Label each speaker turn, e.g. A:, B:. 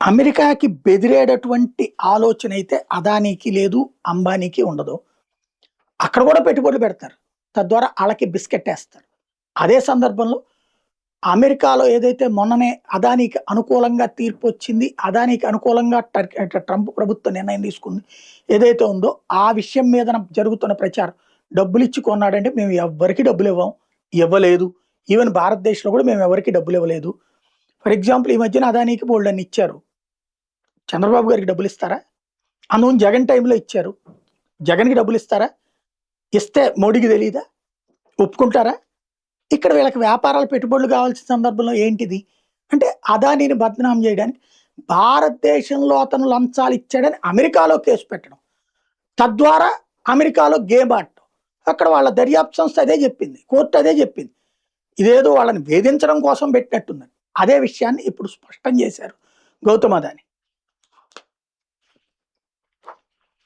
A: అమెరికాకి బెదిరేటటువంటి ఆలోచన అయితే అదానీకి లేదు, అంబానీకి ఉండదు. అక్కడ కూడా పెట్టుబడులు పెడతారు. తద్వారా ఆళ్ళకి బిస్కెట్ ఏస్తారు. అదే సందర్భంలో అమెరికాలో ఏదైతే మొన్ననే అదానీకి అనుకూలంగా తీర్పొచ్చింది, అదానీకి అనుకూలంగా ట్రంప్ ప్రభుత్వం నిర్ణయం తీసుకుంది. ఏదైతే ఉందో ఆ విషయం మీదన జరుగుతున్న ప్రచారం. డబ్బులిచ్చి కొన్నాడంటే మేము ఎవ్వరికీ డబ్బులివ్వం. ఇవ్వలేదు. ఈవెన్ భారతదేశంలో కూడా మేము ఎవరికీ డబ్బులివ్వలేదు. ఫర్ ఎగ్జాంపుల్ ఈ మధ్యన అదానీకి బోలెడన్ని ఇచ్చారు. చంద్రబాబు గారికి డబ్బులిస్తారా? అందును జగన్ టైంలో ఇచ్చారు. జగన్‌కి డబ్బులిస్తారా? ఇస్తే మోడీకి తెలీదా? ఒప్పుకుంటారా? ఇక్కడ వీళ్ళకి వ్యాపారాలు, పెట్టుబడులు కావాల్సిన సందర్భంలో ఏంటిది? అంటే అదానీని బదనాం చేయడానికి భారతదేశంలో అతను లంచాలు ఇచ్చాడని అమెరికాలో కేసు పెట్టడం. తద్వారా అమెరికాలో గేమ్ ఆడటం. అక్కడ వాళ్ళ దర్యాప్తు సంస్థ అదే చెప్పింది. కోర్ట్ అదే చెప్పింది. ఇదేదో వాళ్ళని వేధించడం కోసం పెట్టినట్టుందని. అదే విషయాన్ని ఇప్పుడు స్పష్టం చేశారు గౌతమ్ అదాని.